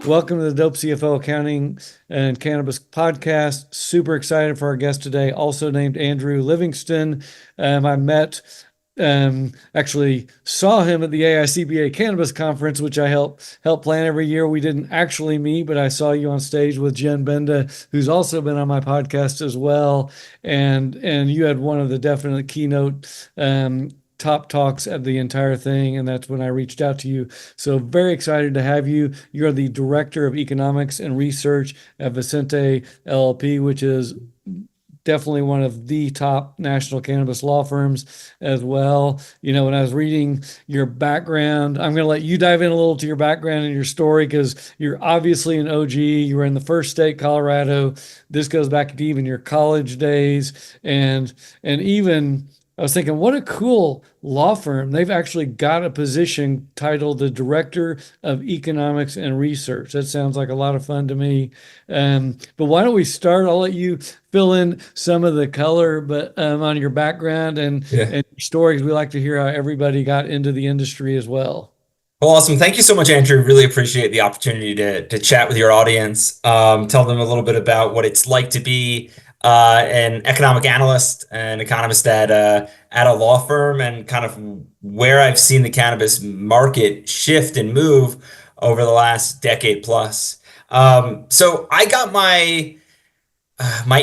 Welcome to the Dope CFO Accounting and Cannabis Podcast. Super excited for our guest today, also named Andrew Livingston. I met, actually saw him at the AICPA Cannabis Conference, which I help plan every year. We didn't actually meet, but I saw you on stage with Jen Benda, who's also been on my podcast as well. And you had one of the definite keynote top talks at the entire thing, and that's when I reached out to you. So very excited to have you. You're the Director of Economics and Research at Vicente LLP, which is definitely one of the top national cannabis law firms as well. You know, when I was reading your background, I'm going to let you dive in a little to your background and your story, because you're obviously an OG. You were in the first state, Colorado. This goes back to even your college days, and even I was thinking, what a cool law firm. They've actually got a position titled the Director of Economics and Research. That sounds like a lot of fun to me. But why don't we start? I'll let you fill in some of the color, but on your background and your stories. We like to hear how everybody got into the industry as well. Well, awesome. Thank you so much, Andrew. Really appreciate the opportunity to chat with your audience. Tell them a little bit about what it's like to be an economic analyst and economist at a law firm, and kind of where I've seen the cannabis market shift and move over the last decade plus. So I got my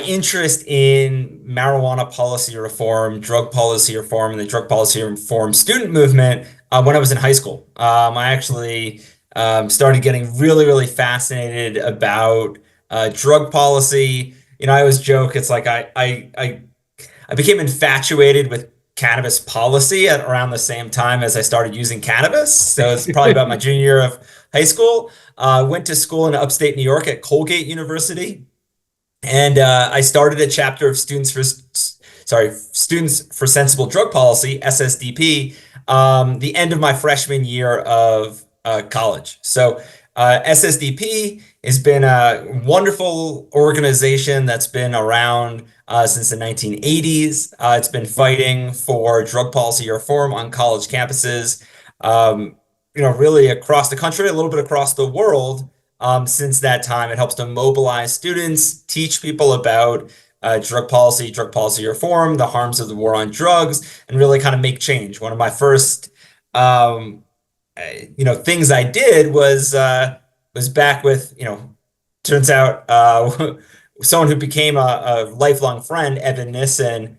interest in marijuana policy reform, drug policy reform, and the drug policy reform student movement when I was in high school. I actually started getting really fascinated about drug policy. You know, I always joke, it's like I became infatuated with cannabis policy at around the same time as I started using cannabis. So it's probably about my junior year of high school. Went to school in upstate New York at Colgate University. And I started a chapter of Students for Sensible Drug Policy, SSDP, the end of my freshman year of college. So SSDP has been a wonderful organization that's been around since the 1980s. It's been fighting for drug policy reform on college campuses, really across the country, a little bit across the world. Since that time, it helps to mobilize students, teach people about drug policy reform, the harms of the war on drugs, and really kind of make change. One of my first, things I did was back with, turns out someone who became a lifelong friend, Evan Nissen.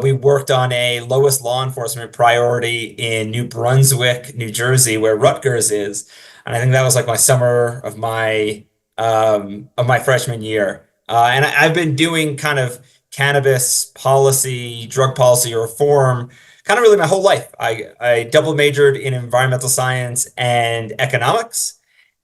We worked on a lowest law enforcement priority in New Brunswick, New Jersey, where Rutgers is. And I think that was like my summer of my freshman year. And I've been doing kind of cannabis policy, drug policy reform, kind of really my whole life. I double majored in environmental science and economics,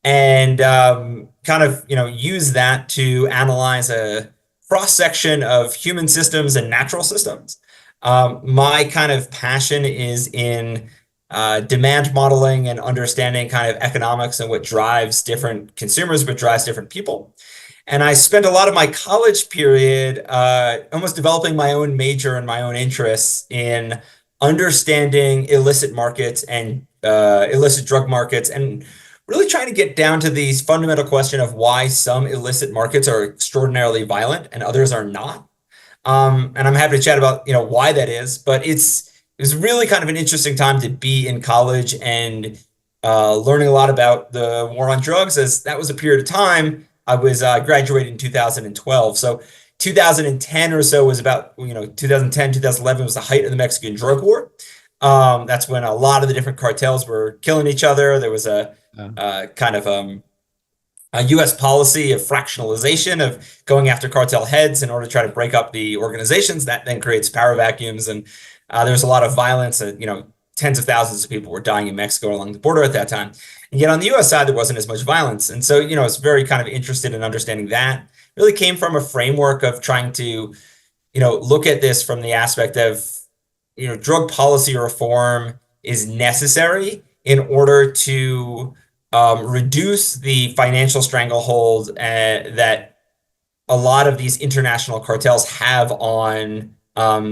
and use that to analyze a cross section of human systems and natural systems. My kind of passion is in demand modeling and understanding kind of economics and what drives different consumers, what drives different people. And I spent a lot of my college period almost developing my own major and my own interests in understanding illicit markets and illicit drug markets, and really trying to get down to the fundamental question of why some illicit markets are extraordinarily violent and others are not. And I'm happy to chat about, why that is, but it was really kind of an interesting time to be in college and learning a lot about the war on drugs, as that was a period of time. I was graduated in 2012. So 2010 or so was about, 2010, 2011 was the height of the Mexican drug war. That's when a lot of the different cartels were killing each other. There was a U.S. policy of fractionalization, of going after cartel heads in order to try to break up the organizations. That then creates power vacuums, and there was a lot of violence. Tens of thousands of people were dying in Mexico along the border at that time. And yet on the U.S. side, there wasn't as much violence. And so, I was very kind of interested in understanding that. Really came from a framework of trying to, look at this from the aspect of, drug policy reform is necessary in order to reduce the financial stranglehold that a lot of these international cartels have on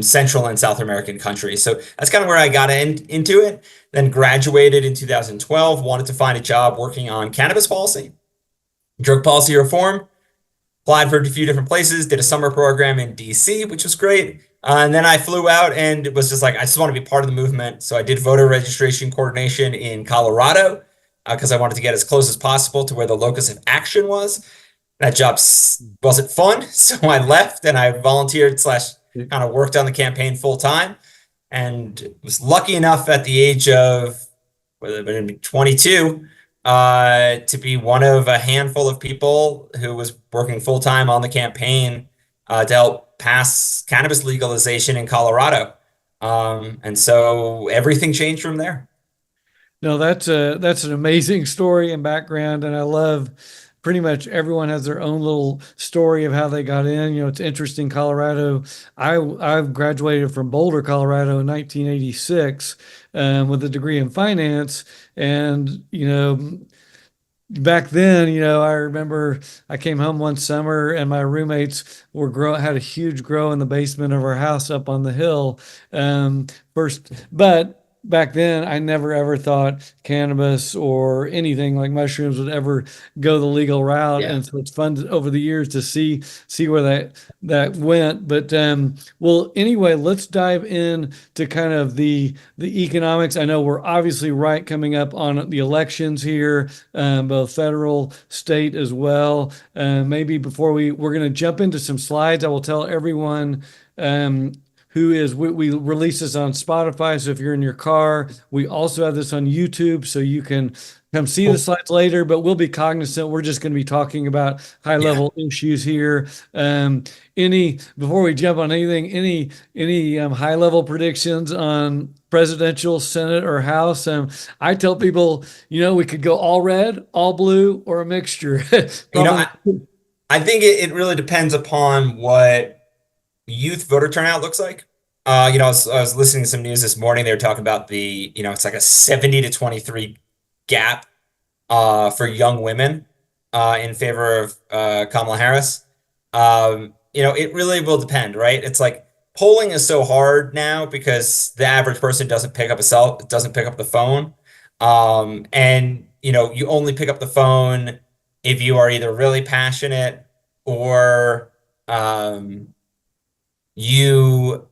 Central and South American countries. So that's kind of where I got into it. Then graduated in 2012, wanted to find a job working on cannabis policy. drug policy reform. Applied for a few different places, did a summer program in DC, which was great. And then I flew out and it was just like, I just want to be part of the movement. So I did voter registration coordination in Colorado because I wanted to get as close as possible to where the locus of action was. That job wasn't fun. So I left and I volunteered slash kind of worked on the campaign full time and was lucky enough at the age of, whether it been 22, to be one of a handful of people who was working full time on the campaign to help pass cannabis legalization in Colorado. And so everything changed from there. No, that's an amazing story and background, and I love pretty much everyone has their own little story of how they got in. You know, it's interesting. Colorado, I graduated from Boulder, Colorado in 1986 with a degree in finance, and back then, I remember I came home one summer and my roommates had a huge grow in the basement of our house up on the hill. But back then I never ever thought cannabis or anything like mushrooms would ever go the legal route. Yeah. And so it's fun over the years to see where that went. But well, anyway, let's dive in to kind of the economics. I know we're obviously coming up on the elections here, both federal, state as well. Maybe before we're going to jump into some slides, I will tell everyone we release this on Spotify. So if you're in your car, we also have this on YouTube, so you can come see the slides later, but we'll be cognizant. We're just going to be talking about high level issues here. Before we jump on anything, any high level predictions on presidential, Senate, or House? I tell people, we could go all red, all blue, or a mixture. I think it really depends upon what youth voter turnout looks like. I was listening to some news this morning. They were talking about it's like a 70 to 23 gap for young women in favor of Kamala Harris. It really will depend, right? It's like polling is so hard now because the average person doesn't pick up the phone. And you only pick up the phone if you are either really passionate or you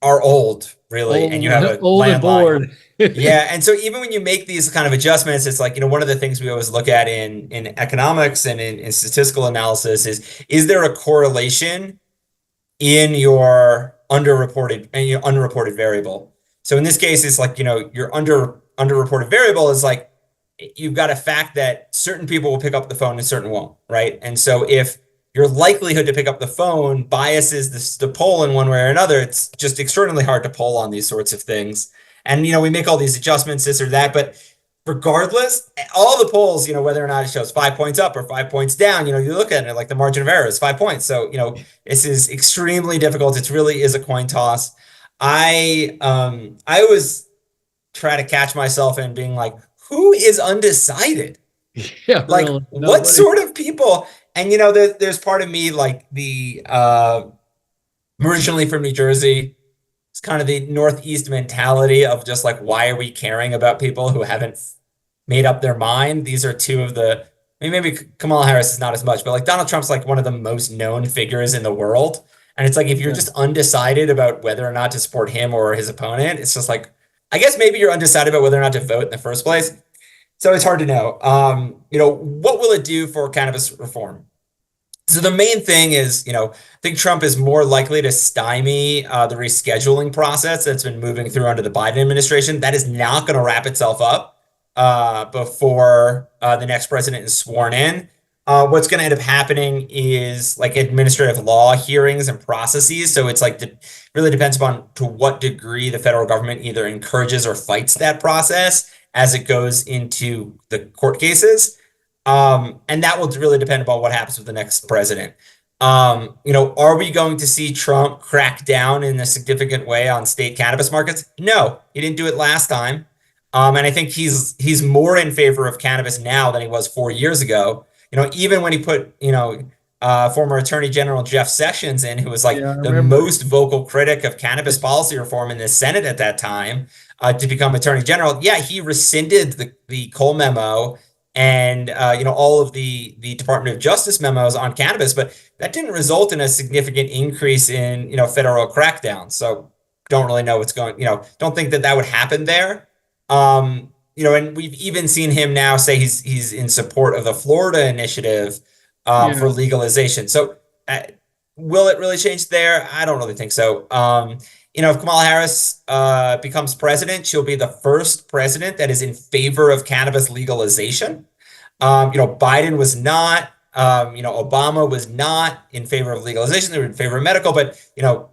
are old, really, and you have a old and bored. Yeah, and so even when you make these kind of adjustments, it's like, one of the things we always look at in economics and in statistical analysis is there a correlation in your underreported variable? So in this case, it's like, your underreported variable is like you've got a fact that certain people will pick up the phone and certain won't, right? And so if your likelihood to pick up the phone biases the poll in one way or another, it's just extraordinarily hard to poll on these sorts of things. And, we make all these adjustments, this or that, but regardless, all the polls, whether or not it shows 5 points up or 5 points down, you look at it like the margin of error is 5 points. So, this is extremely difficult. It really is a coin toss. I always try to catch myself in being like, who is undecided? Yeah, like really, what sort of people? And there's part of me like I'm originally from New Jersey. It's kind of the Northeast mentality of just like, why are we caring about people who haven't made up their mind? These are two of maybe Kamala Harris is not as much, but like Donald Trump's like one of the most known figures in the world. And it's like, if you're just undecided about whether or not to support him or his opponent, it's just like, I guess maybe you're undecided about whether or not to vote in the first place. So it's hard to know. What will it do for cannabis reform? So the main thing is, I think Trump is more likely to stymie the rescheduling process that's been moving through under the Biden administration. That is not going to wrap itself up before the next president is sworn in. What's going to end up happening is like administrative law hearings and processes. So it's like really depends upon to what degree the federal government either encourages or fights that process as it goes into the court cases. And that will really depend upon what happens with the next president. Are we going to see Trump crack down in a significant way on state cannabis markets? No, he didn't do it last time. And I think he's more in favor of cannabis now than he was 4 years ago. Even when he put, former Attorney General Jeff Sessions in, who was like the most vocal critic of cannabis policy reform in the Senate at that time, to become Attorney General. Yeah, he rescinded the Cole memo and all of the Department of Justice memos on cannabis, but that didn't result in a significant increase in federal crackdown. So don't really know what's going. Don't think that that would happen there. And we've even seen him now say he's in support of the Florida initiative for Yeah. legalization. So will it really change there? I don't really think so. If Kamala Harris becomes president, she'll be the first president that is in favor of cannabis legalization. Biden was not. Obama was not in favor of legalization. They were in favor of medical, but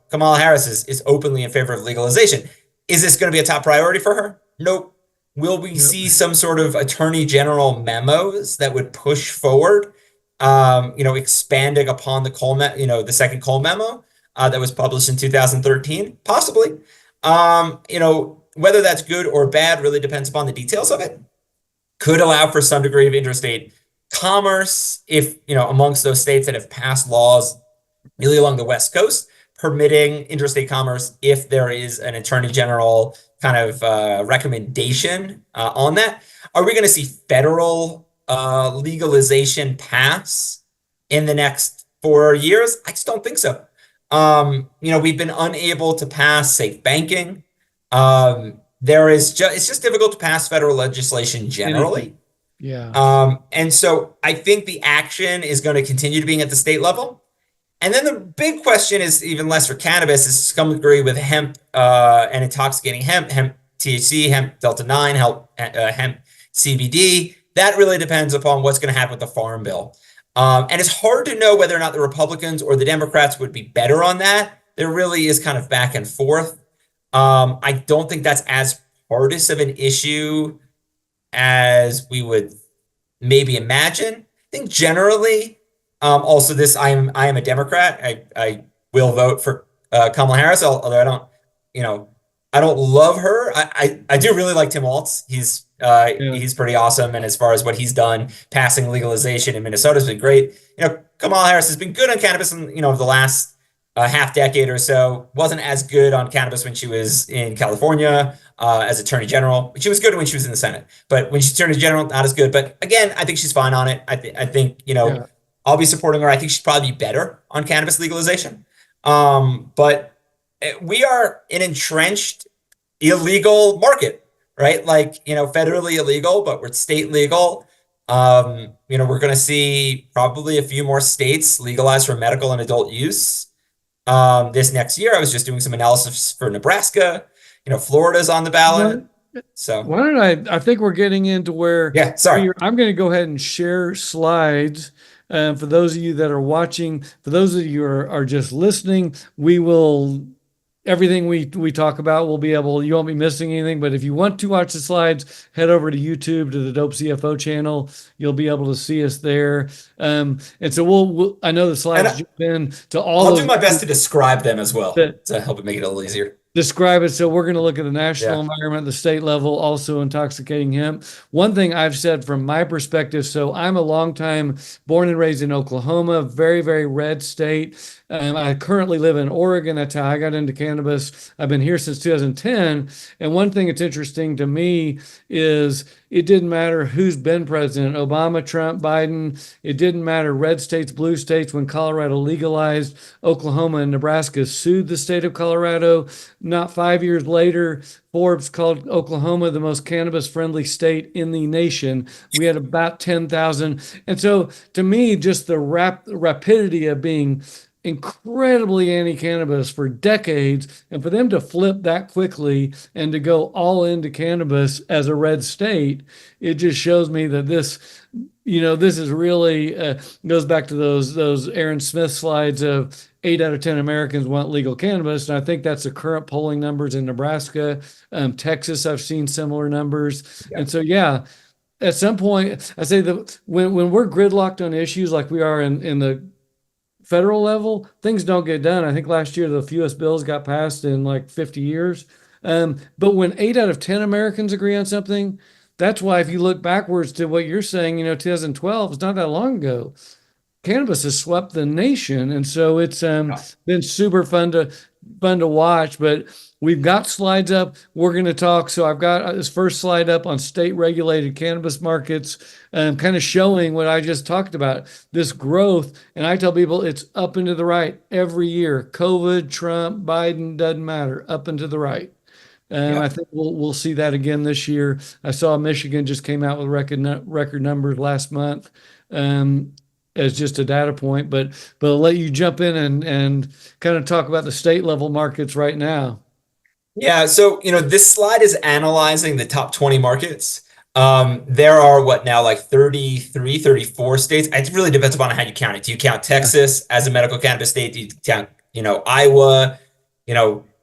Kamala Harris is openly in favor of legalization. Is this going to be a top priority for her? Nope. Will we Yep. see some sort of attorney general memos that would push forward, expanding upon the second Cole memo that was published in 2013? Possibly. Whether that's good or bad really depends upon the details of it. Could allow for some degree of interstate commerce if, amongst those states that have passed laws really along the West Coast, permitting interstate commerce if there is an attorney general kind of recommendation on that. Are we going to see federal legalization pass in the next 4 years? I just don't think so. We've been unable to pass safe banking. It's just difficult to pass federal legislation generally. Anything. Yeah. And so I think the action is going to continue to be at the state level. And then the big question is even less for cannabis, is to some degree with hemp and intoxicating hemp THC, hemp Delta 9, hemp CBD. That really depends upon what's going to happen with the Farm Bill. And it's hard to know whether or not the Republicans or the Democrats would be better on that. There really is kind of back and forth. I don't think that's as partisan of an issue as we would maybe imagine. I think generally, also I am a Democrat. I will vote for Kamala Harris, although I don't love her. I do really like Tim Walz. He's pretty awesome, and as far as what he's done, passing legalization in Minnesota has been great. Kamala Harris has been good on cannabis in the last half decade or so. Wasn't as good on cannabis when she was in California as Attorney General. She was good when she was in the Senate, but when she's Attorney General, not as good. But again, I think she's fine on it. I think Yeah. I'll be supporting her. I think she'd probably be better on cannabis legalization. But we are an entrenched illegal market, right? Like, federally illegal, but we're state legal. We're going to see probably a few more states legalize for medical and adult use. This next year, I was just doing some analysis for Nebraska. Florida's on the ballot. So Why don't I think we're getting into where yeah, sorry. I'm going to go ahead and share slides. For those of you that are watching, for those of you who are just listening, everything we talk about, you won't be missing anything. But if you want to watch the slides, head over to YouTube to the Dope CFO channel. You'll be able to see us there. And so I know the slides jump in to all. I'll do my best to describe them as well to help it make it a little easier. Describe it. So we're going to look at the national environment, the state level, also intoxicating hemp. One thing I've said from my perspective, so I'm a longtime born and raised in Oklahoma, very, very red state. I currently live in Oregon. That's how I got into cannabis. I've been here since 2010. And one thing that's interesting to me is it didn't matter who's been president, Obama, Trump, Biden. It didn't matter red states, blue states. When Colorado legalized, Oklahoma and Nebraska sued the state of Colorado. Not 5 years later, Forbes called Oklahoma the most cannabis-friendly state in the nation. We had about 10,000. And so to me, just the rapidity of being incredibly anti-cannabis for decades, and for them to flip that quickly and to go all into cannabis as a red state, it just shows me that this is really goes back to those Aaron Smith slides of 8 out of 10 Americans want legal cannabis. And I think that's the current polling numbers in Nebraska. Texas, I've seen similar numbers. Yeah. And so, at some point, I say that when we're gridlocked on issues like we are in the federal level, things don't get done. I think last year the fewest bills got passed in like 50 years. But when 8 out of 10 Americans agree on something, that's why if you look backwards to what you're saying, 2012, it's not that long ago. Cannabis has swept the nation. And so it's been super fun fun to watch. But we've got slides up. We're going to talk. So I've got this first slide up on state regulated cannabis markets, kind of showing what I just talked about, this growth. And I tell people it's up and to the right every year. COVID, Trump, Biden, doesn't matter, up and to the right. I Yep. think we'll see that again this year. I saw Michigan just came out with record numbers last month, um, as just a data point. But I'll let you jump in and kind of talk about the state level markets right now. Yeah, so this slide is analyzing the top 20 markets. There are what now like 33, 34 states. It really depends upon how you count it. Do you count Yeah, Texas as a medical cannabis state? Do you count, Iowa?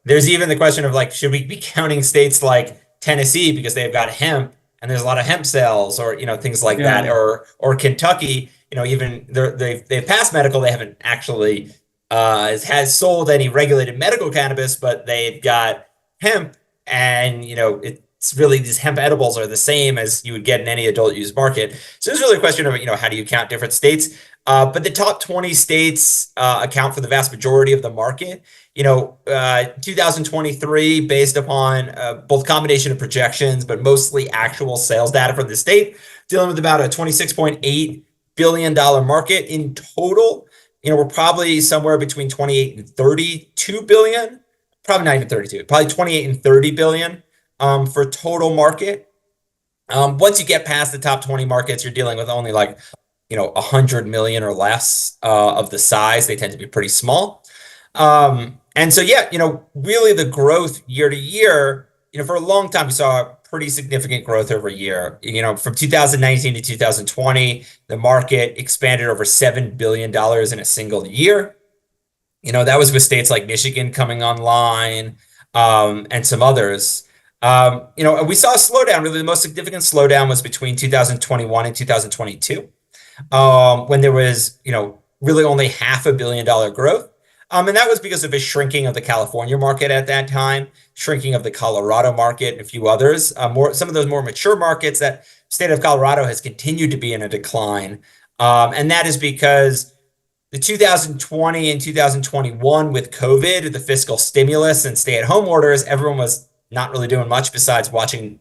There's even the question of like, should we be counting states like Tennessee because they've got hemp and there's a lot of hemp sales, or things like that, yeah, or Kentucky, even they've passed medical, they haven't actually has sold any regulated medical cannabis, but they've got hemp, and it's really, these hemp edibles are the same as you would get in any adult use market. So it's really a question of how do you count different states? But the top 20 states account for the vast majority of the market. 2023, based upon both combination of projections, but mostly actual sales data from the state, dealing with about a $26.8 billion market in total. We're probably somewhere between 28 and 32 billion, probably not even 32, probably 28 and 30 billion for total market. Once you get past the top 20 markets, you're dealing with only like 100 million or less of the size. They tend to be pretty small. And so, yeah, really the growth year to year, for a long time, we saw a pretty significant growth over a year. From 2019 to 2020, the market expanded over $7 billion in a single year. That was with states like Michigan coming online, and some others. We saw a slowdown. Really, the most significant slowdown was between 2021 and 2022, when there was, really only $500 million growth. And that was because of a shrinking of the California market at that time, shrinking of the Colorado market, and a few others. Some of those more mature markets, that state of Colorado has continued to be in a decline. And that is because the 2020 and 2021, with COVID, the fiscal stimulus and stay-at-home orders, everyone was not really doing much besides watching,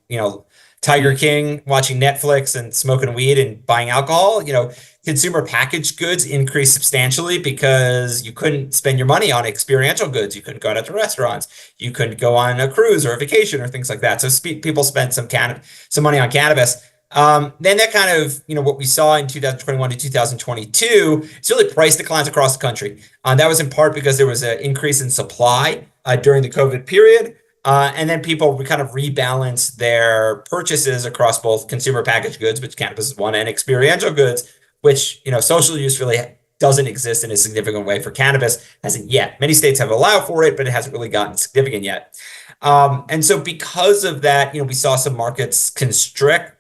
Tiger King, watching Netflix and smoking weed and buying alcohol. Consumer packaged goods increased substantially because you couldn't spend your money on experiential goods. You couldn't go out to restaurants. You couldn't go on a cruise or a vacation or things like that. So people spent some money on cannabis. Then that kind of, what we saw in 2021 to 2022, it's really price declines across the country. That was in part because there was an increase in supply during the COVID period. And then people kind of rebalance their purchases across both consumer packaged goods, which cannabis is one, and experiential goods, which, social use really doesn't exist in a significant way for cannabis, hasn't yet. Many states have allowed for it, but it hasn't really gotten significant yet. And so because of that, we saw some markets constrict.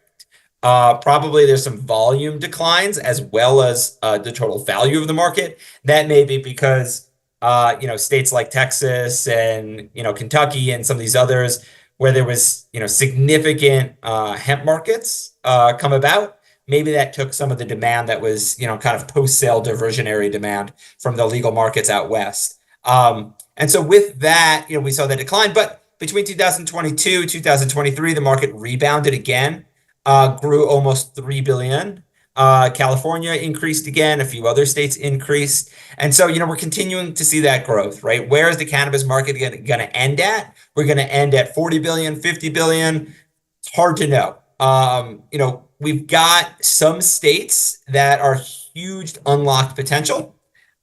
Probably there's some volume declines as well as the total value of the market. That may be because states like Texas and Kentucky and some of these others, where there was significant hemp markets come about. Maybe that took some of the demand that was kind of post-sale diversionary demand from the legal markets out west. And so with that, we saw that decline. But between 2022 2023, the market rebounded again. Grew almost 3 billion. California increased again. A few other states increased. And so, we're continuing to see that growth, right? Where is the cannabis market going to end at? We're going to end at 40 billion, 50 billion. It's hard to know. We've got some states that are huge unlocked potential,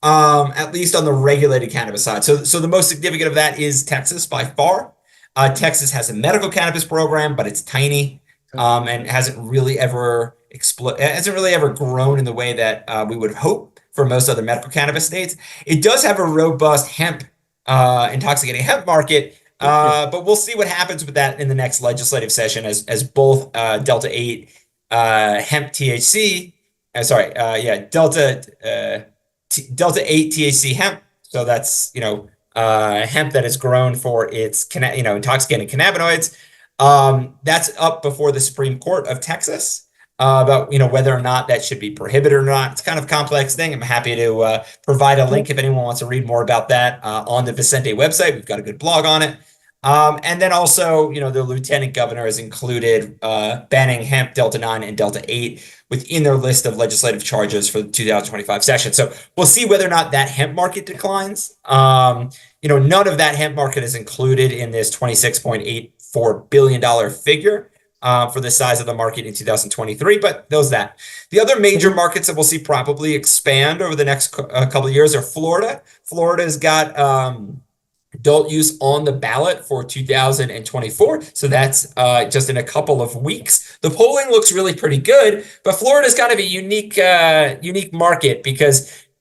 at least on the regulated cannabis side. So the most significant of that is Texas by far. Texas has a medical cannabis program, but it's tiny. And hasn't really ever grown in the way that we would hope for most other medical cannabis states. It does have a robust hemp, intoxicating hemp market, but we'll see what happens with that in the next legislative session, as both Delta 8 hemp THC, Delta 8 THC hemp. So that's hemp that is grown for its intoxicating cannabinoids. That's up before the Supreme Court of Texas. about whether or not that should be prohibited or not. It's kind of a complex thing. I'm happy to provide a link if anyone wants to read more about that on the Vicente website. We've got a good blog on it. And then also, the lieutenant governor has included banning hemp Delta 9 and Delta 8 within their list of legislative charges for the 2025 session. So we'll see whether or not that hemp market declines. None of that hemp market is included in this $26.84 billion figure for the size of the market in 2023, but those that. The other major markets that we'll see probably expand over the next couple of years are Florida. Florida's got adult use on the ballot for 2024. So that's just in a couple of weeks. The polling looks really pretty good, but Florida's kind of a unique market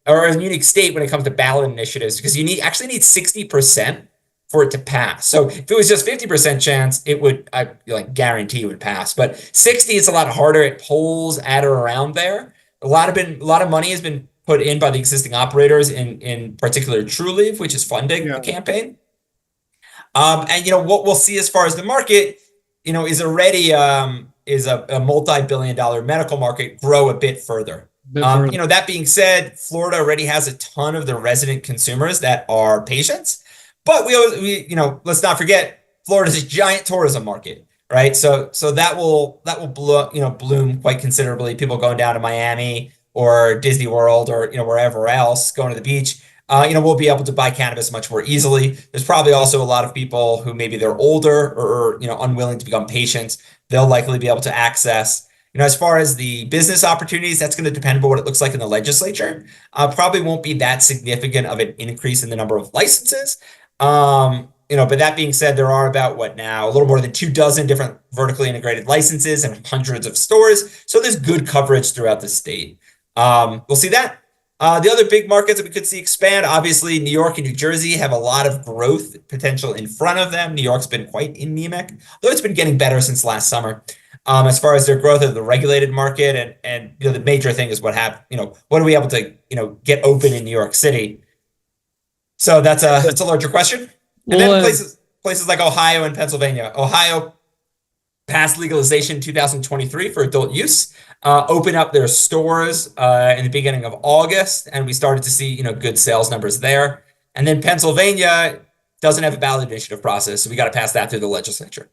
or a unique state when it comes to ballot initiatives, because you actually need 60% for it to pass. So if it was just 50% chance, it would, I guarantee it would pass. But 60, it's a lot harder. It polls at or around there. A lot of money has been put in by the existing operators, in particular Trulieve, which is funding the campaign. And what we'll see as far as the market, is already is a multi-billion-dollar medical market grow a bit further. That being said, Florida already has a ton of the resident consumers that are patients, but let's not forget Florida's a giant tourism market, right? So that will bloom quite considerably. People going down to Miami or Disney World or wherever else, going to the beach, we'll be able to buy cannabis much more easily. There's probably also a lot of people who maybe they're older or unwilling to become patients. They'll likely be able to access. As far as the business opportunities, that's going to depend on what it looks like in the legislature. Probably won't be that significant of an increase in the number of licenses. But that being said, there are about a little more than 24 different vertically integrated licenses and hundreds of stores. So there's good coverage throughout the state. We'll see that. The other big markets that we could see expand, obviously, New York and New Jersey have a lot of growth potential in front of them. New York's been quite anemic, though it's been getting better since last summer. As far as their growth of the regulated market, and the major thing is what are we able to get open in New York City? So that's a larger question. And then places like Ohio and Pennsylvania. Ohio passed legalization in 2023 for adult use, opened up their stores in the beginning of August, and we started to see good sales numbers there. And then Pennsylvania doesn't have a ballot initiative process, so we got to pass that through the legislature.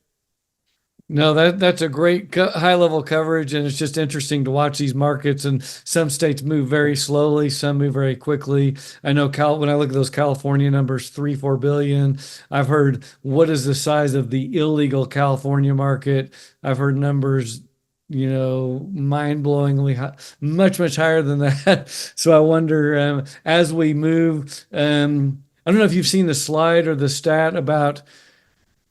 No, that's a great high level coverage, and it's just interesting to watch these markets. And some states move very slowly, some move very quickly. I know when I look at those California numbers, 3-4 billion. I've heard what is the size of the illegal California market. I've heard numbers, mind-blowingly high, much higher than that. So I wonder as we move. I don't know if you've seen the slide or the stat about.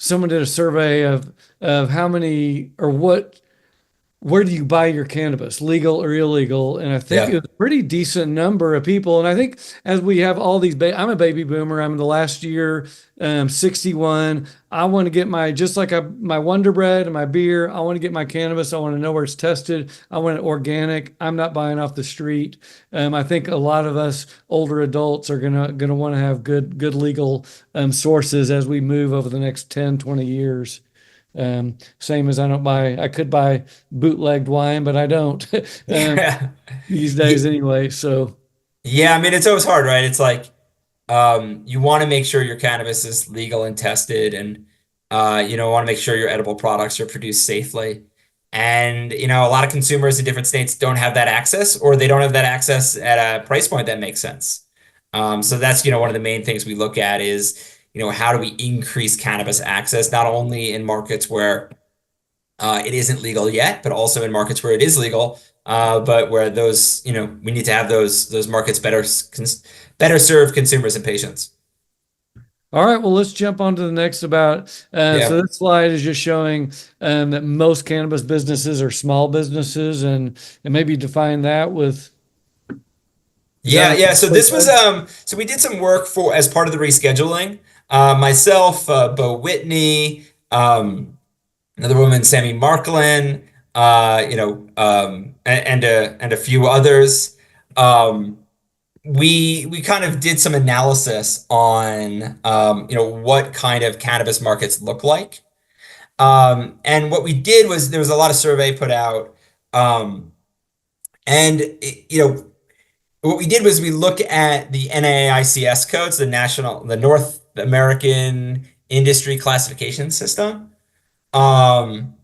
Someone did a survey of how many or where do you buy your cannabis, legal or illegal? And I think it was a pretty decent number of people. And I think as we have all these, I'm a baby boomer. I'm in the last year, 61. I want to get just like my Wonder Bread and my beer. I want to get my cannabis. I want to know where it's tested. I want it organic. I'm not buying off the street. I think a lot of us older adults are gonna want to have good legal sources as we move over the next 10, 20 years. Same as I could buy bootlegged wine, but I don't these days anyway. So yeah, it's always hard, right? It's like you want to make sure your cannabis is legal and tested, and want to make sure your edible products are produced safely. And a lot of consumers in different states don't have that access, or they don't have that access at a price point that makes sense. So that's one of the main things we look at is how do we increase cannabis access, not only in markets where it isn't legal yet, but also in markets where it is legal, but where those, we need to have those markets better serve consumers and patients. All right, well, let's jump on to the next about. So this slide is just showing that most cannabis businesses are small businesses, and maybe define that with. Yeah. So this was so we did some work as part of the rescheduling. Myself, Bo Whitney, another woman, Sammy Marklin, and a few others. We kind of did some analysis on what kind of cannabis markets look like. And what we did was there was a lot of survey put out Um, and what we did was we look at the NAICS codes, the North American Industry Classification System. Um,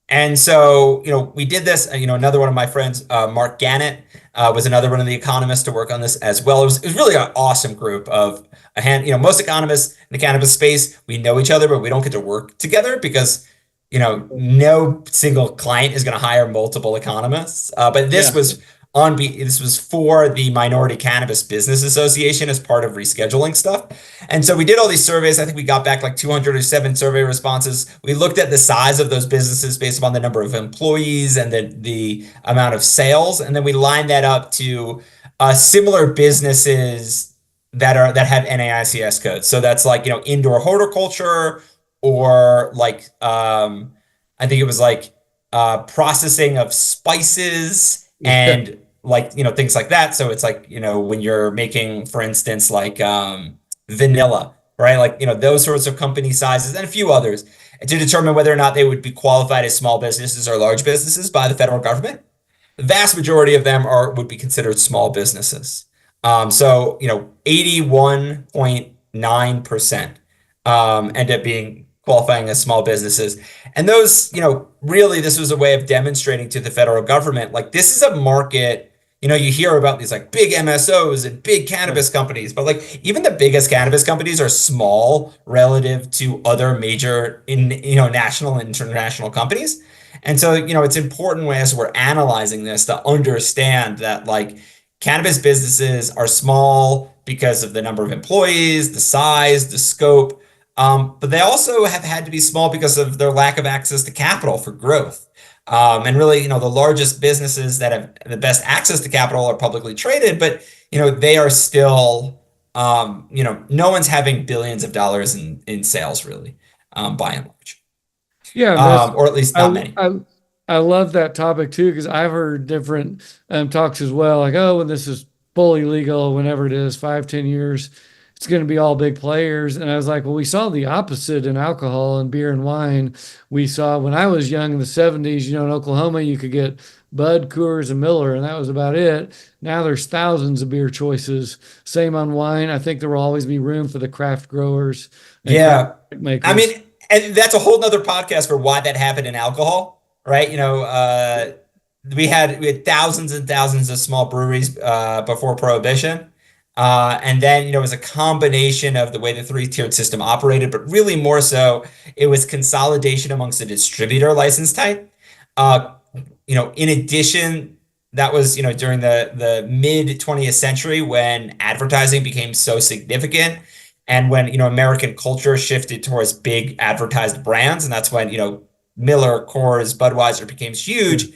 and so, we did this. Another one of my friends, Mark Gannett, was another one of the economists to work on this as well. It was really an awesome group of most economists in the cannabis space, we know each other, but we don't get to work together because, no single client is going to hire multiple economists. But Yeah. this was for the Minority Cannabis Business Association as part of rescheduling stuff. And so we did all these surveys. I think we got back like 207 survey responses. We looked at the size of those businesses based upon the number of employees and the amount of sales. And then we lined that up to similar businesses that have NAICS codes. So that's like, indoor horticulture or like, I think it was like processing of spices Yeah. and like, things like that. So it's like, when you're making, for instance, like vanilla, right? Like, those sorts of company sizes and a few others to determine whether or not they would be qualified as small businesses or large businesses by the federal government. The vast majority of them would be considered small businesses. So, 81.9% end up being qualifying as small businesses. And those, really, this was a way of demonstrating to the federal government, like, this is a market. You hear about these like big MSOs and big cannabis companies, but like even the biggest cannabis companies are small relative to other major national and international companies. And so, it's important as we're analyzing this to understand that like cannabis businesses are small because of the number of employees, the size, the scope, but they also have had to be small because of their lack of access to capital for growth. And really, the largest businesses that have the best access to capital are publicly traded, but, they are still, no one's having billions of dollars in sales really, by and large, Yeah, and that's or at least not I many. I I love that topic too because I've heard different talks as well. Like, oh, when this is fully legal, whenever it is, 5, 10 years, it's going to be all big players. And I was like, well, we saw the opposite in alcohol and beer and wine. We saw when I was young in the '70s, in Oklahoma, you could get Bud, Coors, and Miller, and that was about it. Now there's thousands of beer choices. Same on wine. I think there will always be room for the craft growers and craft Yeah. I makers. mean, and that's a whole nother podcast for why that happened in alcohol, right? We had thousands and thousands of small breweries before Prohibition. And then, it was a combination of the way the three-tiered system operated, but really more so, it was consolidation amongst the distributor license type. Uh, in addition, that was, during the mid 20th century when advertising became so significant and when, American culture shifted towards big advertised brands. And that's when, Miller, Coors, Budweiser became huge.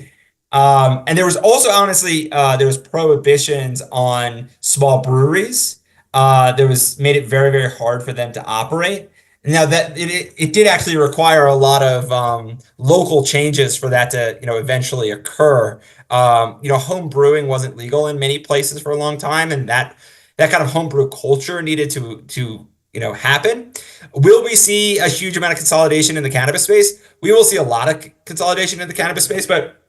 And there was also, honestly, there was prohibitions on small breweries. There was made it very, very hard for them to operate. Now that it did actually require a lot of local changes for that to eventually occur. Home brewing wasn't legal in many places for a long time, and that kind of homebrew culture needed to happen. Will we see a huge amount of consolidation in the cannabis space? We will see a lot of consolidation in the cannabis space, but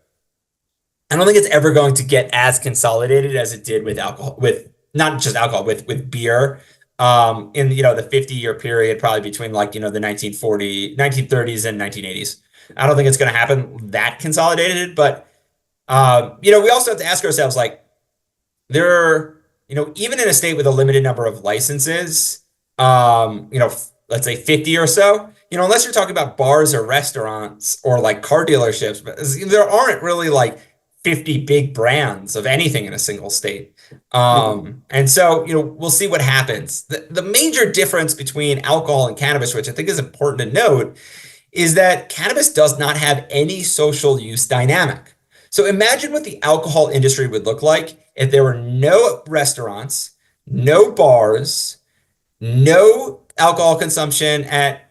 I don't think it's ever going to get as consolidated as it did with alcohol, with not just alcohol, with beer. In the 50-year period, probably between like the 1930s and 1980s. I don't think it's going to happen that consolidated, but we also have to ask ourselves like there are, even in a state with a limited number of licenses, let's say 50 or so, unless you're talking about bars or restaurants or like car dealerships, but there aren't really like 50 big brands of anything in a single state. And so, we'll see what happens. The major difference between alcohol and cannabis, which I think is important to note, is that cannabis does not have any social use dynamic. So imagine what the alcohol industry would look like if there were no restaurants, no bars, no alcohol consumption at,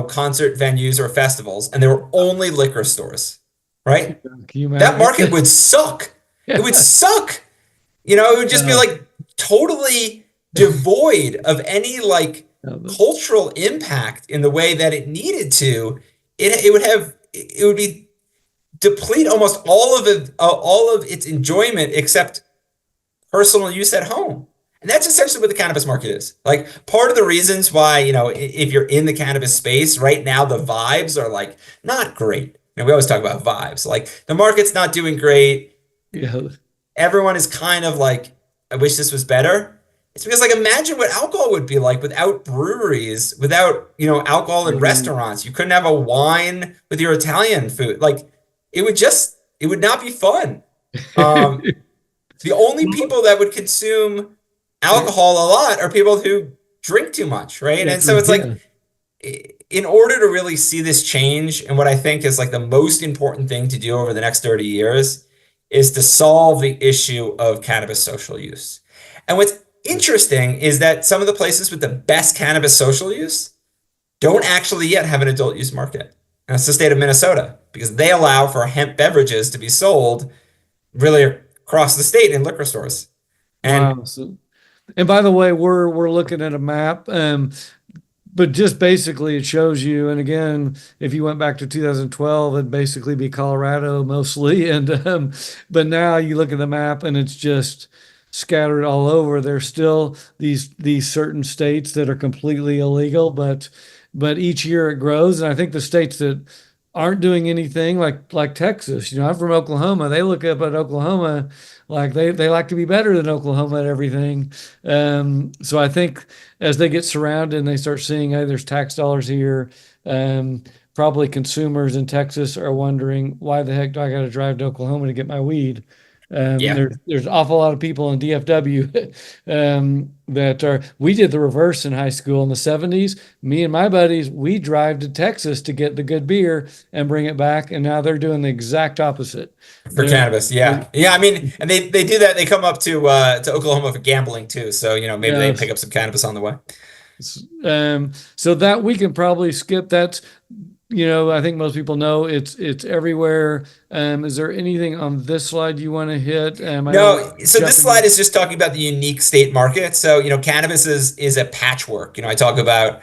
concert venues or festivals, and there were only liquor stores, right? Can you That imagine? market would suck. It would Yeah. suck. It would just be No. like totally devoid of any like No, but cultural impact in the way that it needed to. It would be deplete almost all of its enjoyment except personal use at home. And that's essentially what the cannabis market is. Like part of the reasons why, if you're in the cannabis space right now, the vibes are like not great. And we always talk about vibes. Like the market's not doing great. Yeah. Everyone is kind of like, I wish this was better. It's because like imagine what alcohol would be like without breweries, without, alcohol in Mhm. restaurants. You couldn't have a wine with your Italian food. Like it would not be fun. Um, the only people that would consume Yeah, alcohol a lot are people who drink too much, right? yeah, And so it's like, yeah, in order to really see this change, and what I think is like the most important thing to do over the next 30 years is to solve the issue of cannabis social use. And what's interesting is that some of the places with the best cannabis social use don't actually yet have an adult use market. And it's the state of Minnesota because they allow for hemp beverages to be sold really across the state in liquor stores. And wow. So, and by the way, we're looking at a map. But just basically it shows you, and again, if you went back to 2012, it'd basically be Colorado mostly. And but now you look at the map and it's just scattered all over. There's still these certain states that are completely illegal, but each year it grows. And I think the states that aren't doing anything like Texas, I'm from Oklahoma. They look up at Oklahoma like they like to be better than Oklahoma at everything. So I think as they get surrounded and they start seeing, hey, there's tax dollars here. Um, Probably consumers in Texas are wondering, why the heck do I got to drive to Oklahoma to get my weed? yeah, There's an awful lot of people in DFW that are. We did the reverse in high school in the 70s. Me and my buddies, we drive to Texas to get the good beer and bring it back, and now they're doing the exact opposite. for They're, cannabis. Yeah. Yeah. I mean, and they do that. They come up to Oklahoma for gambling too. So, maybe they yeah. pick up some cannabis on the way. So that we can probably skip. That's, I think most people know it's everywhere. Is there anything on this slide you want to hit? I know we're No, so this slide jumping. is just talking about the unique state market. So, cannabis is a patchwork. I talk about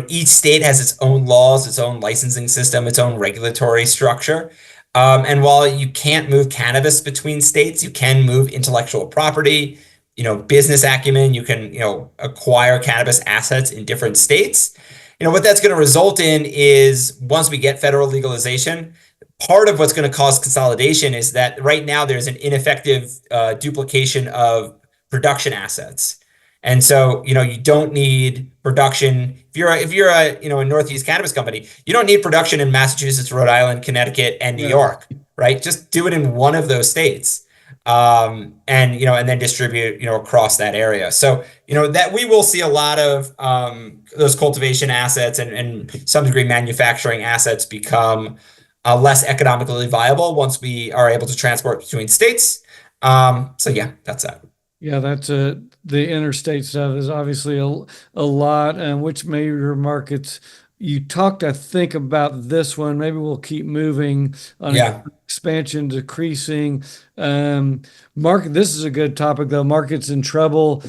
each state has its own laws, its own licensing system, its own regulatory structure. And while you can't move cannabis between states, you can move intellectual property, business acumen. You can, acquire cannabis assets in different states. What that's going to result in is once we get federal legalization, part of what's going to cause consolidation is that right now there's an ineffective duplication of production assets. And so, you don't need production. If you're a Northeast cannabis company, you don't need production in Massachusetts, Rhode Island, Connecticut, and New Yeah, York, right? Just do it in one of those states. And then distribute, across that area. So, that we will see a lot of those cultivation assets and some degree manufacturing assets become less economically viable once we are able to transport between states. So yeah, that's that. yeah, that's the interstate stuff is obviously a lot, and which major markets you talked, I think, about this one. Maybe we'll keep moving on Yeah. expansion, decreasing. Market. This is a good topic though. Markets in trouble.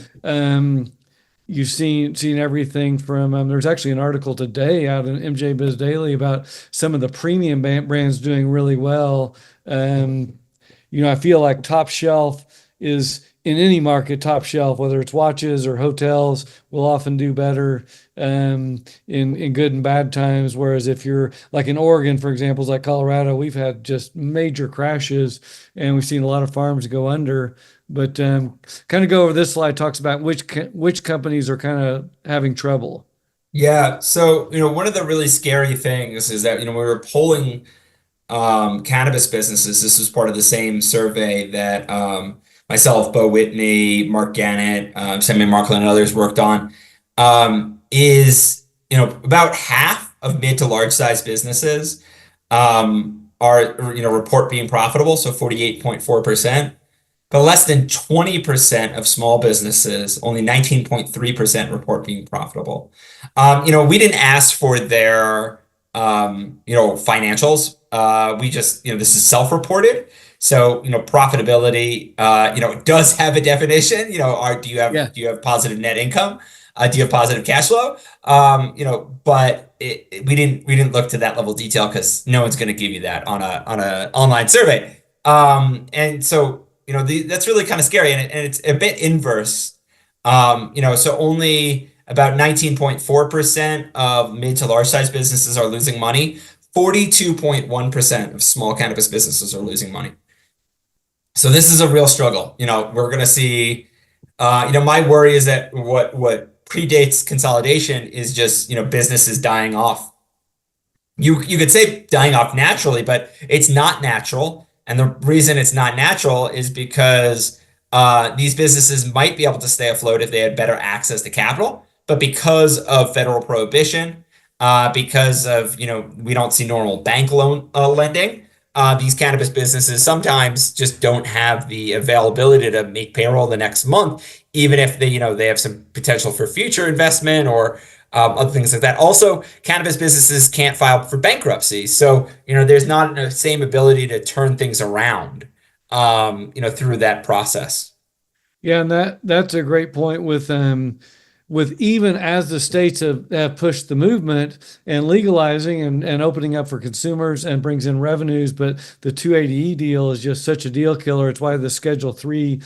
You've seen everything from there's actually an article today out in MJ Biz Daily about some of the premium brands doing really well. I feel like top shelf is in any market, top shelf, whether it's watches or hotels, will often do better in good and bad times. Whereas if you're like in Oregon, for example, like Colorado, we've had just major crashes and we've seen a lot of farms go under. But kind of go over this slide talks about which companies are kind of having trouble. Yeah. So, one of the really scary things is that, we were polling cannabis businesses. This was part of the same survey that myself, Bo Whitney, Mark Gannett, Sammy Markland, and others worked on. Is about half of mid to large size businesses are report being profitable, so 48.4%. But less than 20% of small businesses, only 19.3% report being profitable. We didn't ask for their financials. We just, this is self-reported. So, profitability, does have a definition. Do you Yeah. have positive net income? Do you have positive cash flow? But we didn't look to that level of detail because no one's going to give you that on a online survey. And so that's really kind of scary, and it's a bit inverse. So only about 19.4% of mid to large size businesses are losing money. 42.1% of small cannabis businesses are losing money. So this is a real struggle. We're going to see. My worry is that what predates consolidation is just businesses dying off. You could say dying off naturally, but it's not natural. And the reason it's not natural is because these businesses might be able to stay afloat if they had better access to capital. But because of federal prohibition, because of, we don't see normal bank loan lending, these cannabis businesses sometimes just don't have the availability to make payroll the next month, even if they have some potential for future investment or other things like that. Also, cannabis businesses can't file for bankruptcy. So, there's not the same ability to turn things around, through that process. Yeah, and that's a great point with even as the states have pushed the movement and legalizing and opening up for consumers and brings in revenues, but the 280E deal is just such a deal killer. It's why the Schedule 3,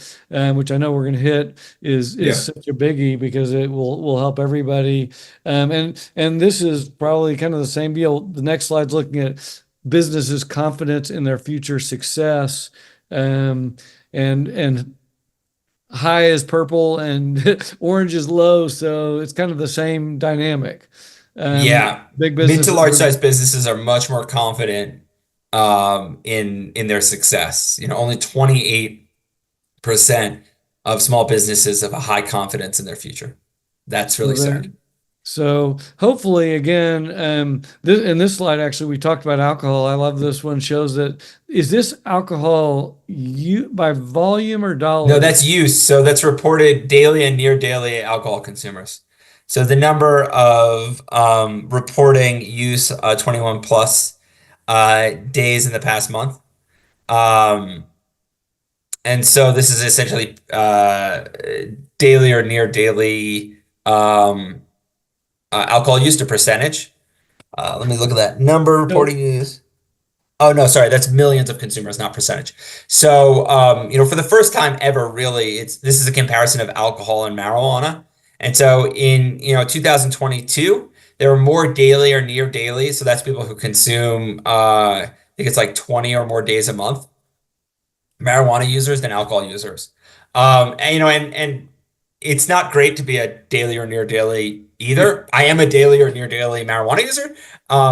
which I know we're going to hit, is such a biggie because it will help everybody. And this is probably kind of the same deal. The next slide's looking at businesses' confidence in their future success. And high is purple and orange is low. So it's kind of the same dynamic. Yeah, Big mid to businesses. large size businesses are much more confident in their success. Only 28% of small businesses have a high confidence in their future. That's really sad. So hopefully, again, in this slide, actually, we talked about alcohol. I love this one. Shows that is this alcohol by volume or dollars? No, that's use. So that's reported daily and near daily alcohol consumers. So the number of reporting use 21 plus days in the past month. And so this is essentially daily or near daily alcohol use to percentage. Let me look at that number reporting use. Oh no, sorry, that's millions of consumers, not percentage. So for the first time ever, really, this is a comparison of alcohol and marijuana. And so in 2022, there were more daily or near daily. So that's people who consume I think it's like 20 or more days a month, marijuana users than alcohol users. And it's not great to be a daily or near daily either. I am a daily or near daily marijuana user,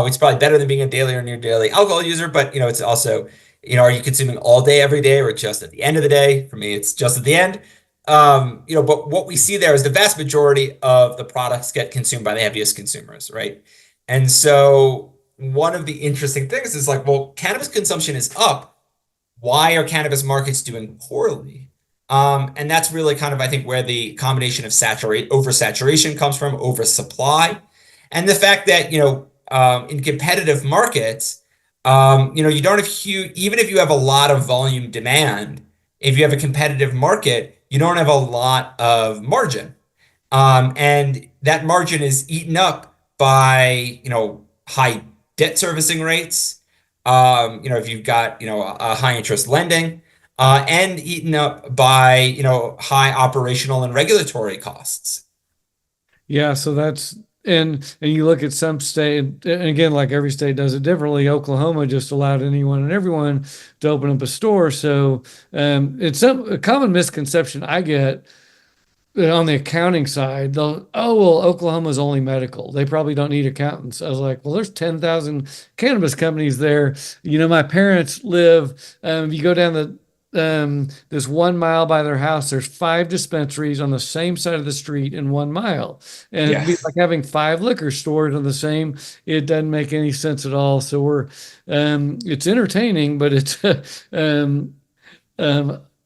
which is probably better than being a daily or near daily alcohol user. But it's also, are you consuming all day, every day, or just at the end of the day? For me, it's just at the end. But what we see there is the vast majority of the products get consumed by the heaviest consumers, right? And so one of the interesting things is like, well, cannabis consumption is up. Why are cannabis markets doing poorly? And that's really kind of, I think, where the combination of oversaturation comes from, oversupply, and the fact that, in competitive markets, you don't have huge, even if you have a lot of volume demand, if you have a competitive market, you don't have a lot of margin. And that margin is eaten up by, high debt servicing rates. If you've got, a high interest lending, and eaten up by, high operational and regulatory costs. Yeah, so that's and you look at some state, and again, like every state does it differently. Oklahoma just allowed anyone and everyone to open up a store. So it's a common misconception I get on the accounting side. Well, Oklahoma's only medical. They probably don't need accountants. I was like, well, there's 10,000 cannabis companies there. My parents live. If you go down this 1 mile by their house, there's 5 dispensaries on the same side of the street in 1 mile, and it'd be like having 5 liquor stores on the same. It doesn't make any sense at all. So it's entertaining, but it's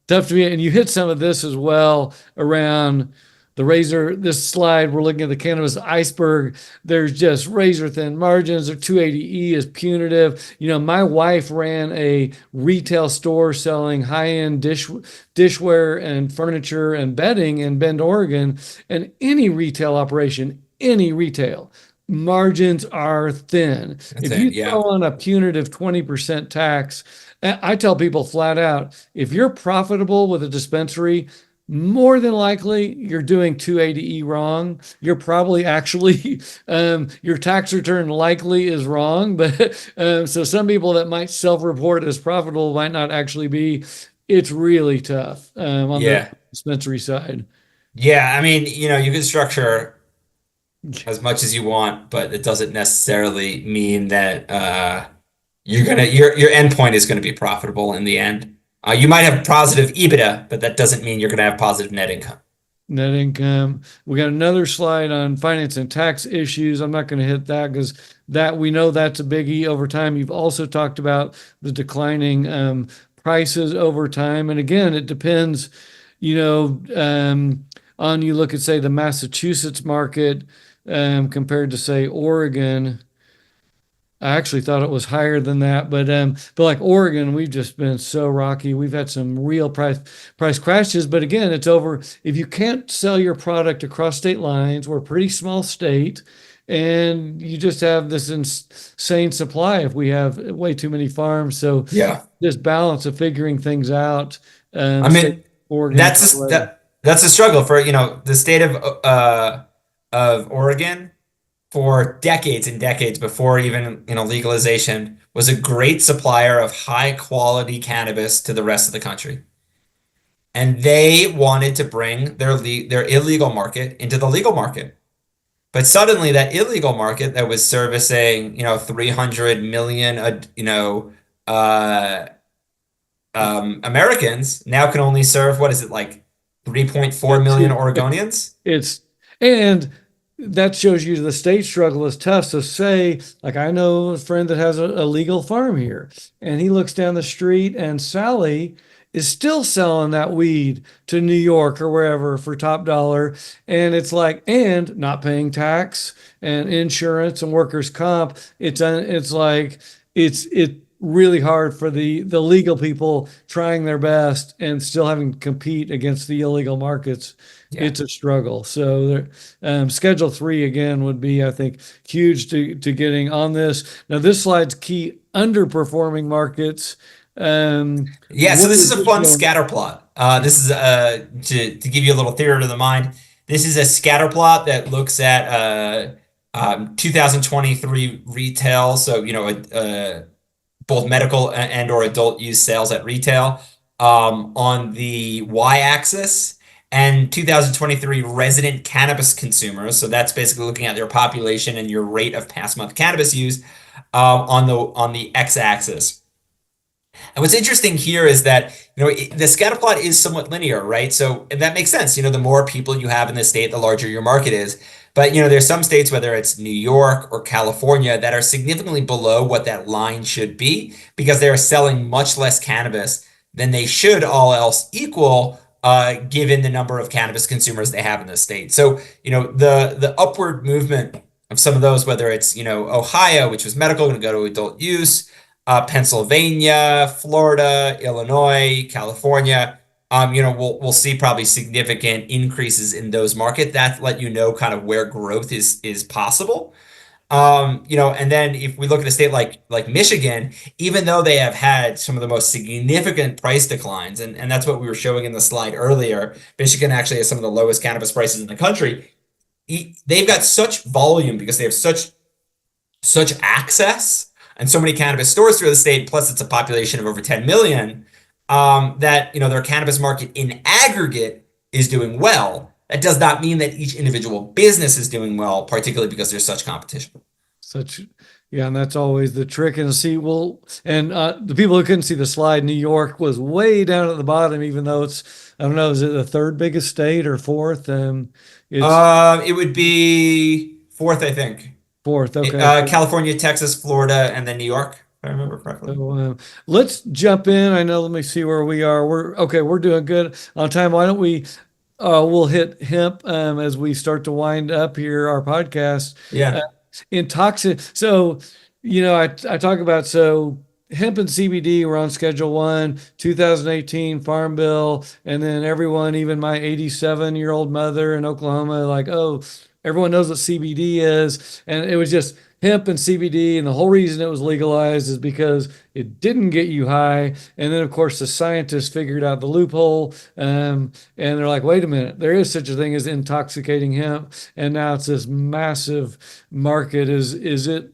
tough to be. And you hit some of this as well around the razor. This slide, we're looking at the cannabis iceberg. There's just razor thin margins. Or 280E is punitive. My wife ran a retail store selling high-end dishware and furniture and bedding in Bend, Oregon. And any retail operation, any retail, margins are thin. That's If it. you Yeah. throw on a punitive 20% tax, I tell people flat out, if you're profitable with a dispensary, more than likely you're doing 280E wrong. You're probably actually, your tax return likely is wrong. But so some people that might self-report as profitable might not actually be. It's really tough on the Yeah. dispensary side. Yeah. I mean, you can structure as much as you want, but it doesn't necessarily mean that your end point is gonna be profitable in the end. You might have positive EBITDA, but that doesn't mean you're gonna have positive net income. Net income. We got another slide on finance and tax issues. I'm not going to hit that because that we know that's a biggie over time. You've also talked about the declining prices over time. And again, it depends, on you look at, say, the Massachusetts market compared to, say, Oregon. I actually thought it was higher than that, but like Oregon, we've just been so rocky. We've had some real price crashes, but again, it's over. If you can't sell your product across state lines, we're a pretty small state, and you just have this insane supply. If we have way too many farms, so Yeah. this balance of figuring things out, I say mean, Oregon, that's a, Colorado. that's a struggle for, the state of Oregon for decades and decades before even, legalization was a great supplier of high quality cannabis to the rest of the country. And they wanted to bring their illegal market into the legal market. But suddenly that illegal market that was servicing, 300 million, uh, Americans now can only serve, what is it, like 3.4 million Oregonians? It's and that shows you the state struggle is tough. So say, like I know a friend that has a legal farm here, and he looks down the street and Sally is still selling that weed to New York or wherever for top dollar. And it's like, and not paying tax and insurance and workers' comp. It's like it really hard for the legal people trying their best and still having to compete against the illegal markets. Yeah. It's a struggle. So Schedule 3 again would be, I think, huge to getting on this. Now this slide's key underperforming markets. Yeah, so What this is is a this fun showing? scatter plot. This is to give you a little theater of the mind. This is a scatter plot that looks at 2023 retail. So both medical and or adult use sales at retail on the y-axis, and 2023 resident cannabis consumers. So that's basically looking at their population and your rate of past month cannabis use on the x-axis. And what's interesting here is that, the scatter plot is somewhat linear, right? So and that makes sense. The more people you have in the state, the larger your market is. But, there's some states, whether it's New York or California, that are significantly below what that line should be because they are selling much less cannabis than they should, all else equal, given the number of cannabis consumers they have in the state. So, the upward movement of some of those, whether it's, Ohio, which was medical, going to go to adult use, Pennsylvania, Florida, Illinois, California. We'll see probably significant increases in those markets. That let you know kind of where growth is possible. And then if we look at a state like Michigan, even though they have had some of the most significant price declines, and that's what we were showing in the slide earlier, Michigan actually has some of the lowest cannabis prices in the country. They've got such volume because they have such access and so many cannabis stores through the state, plus it's a population of over 10 million, that their cannabis market in aggregate is doing well. That does not mean that each individual business is doing well, particularly because there's such competition. Such, yeah, and that's always the trick. And see, well, and the people who couldn't see the slide, New York was way down at the bottom, even though it's, I don't know, is it the third biggest state or fourth? It's It would be fourth, I think. fourth. Okay. California, Texas, Florida, and then New York, if I remember correctly. So let's jump in. I know, let me see where we are. We're okay, we're doing good on time. Why don't we we'll hit hemp as we start to wind up here our podcast. Uh, Yeah. so I talk about so hemp and CBD were on Schedule 1, 2018 Farm Bill, and then everyone, even my 87-year-old mother in Oklahoma, like, oh, everyone knows what CBD is, and it was just hemp and CBD, and the whole reason it was legalized is because it didn't get you high. And then, of course, the scientists figured out the loophole, and they're like, wait a minute, there is such a thing as intoxicating hemp, and now it's this massive market. Is it?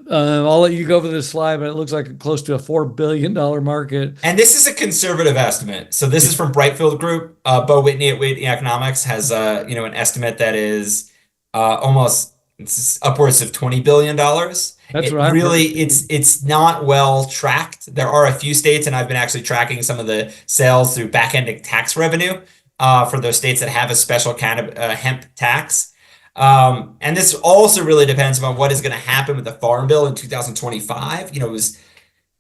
I'll let you go over this slide, but it looks like close to a $4 billion market. And this is a conservative estimate. So this is from Brightfield Group. Bo Whitney at Whitney Economics has an estimate that is almost it's upwards of $20 billion. That's It what I've really heard. it's not well tracked. There are a few states, and I've been actually tracking some of the sales through back-end tax revenue for those states that have a special hemp tax. And this also really depends on what is going to happen with the Farm Bill in 2025. It was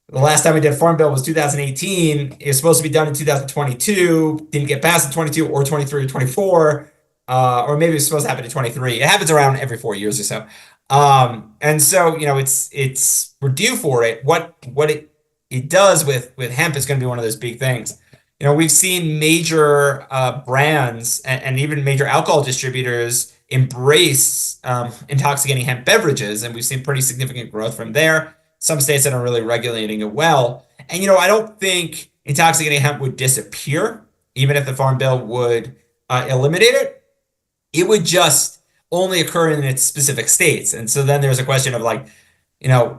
the last time we did a Farm Bill was 2018. It was supposed to be done in 2022. Didn't get passed in 22 or 23 or 24. Or maybe it's supposed to happen in 23. It happens around every 4 years or so. And so, it's we're due for it. What it does with hemp is going to be one of those big things. We've seen major brands and even major alcohol distributors embrace intoxicating hemp beverages, and we've seen pretty significant growth from there. Some states that are really regulating it well. And, I don't think intoxicating hemp would disappear, even if the Farm Bill would eliminate it. It would just only occur in its specific states. And so then there's a question of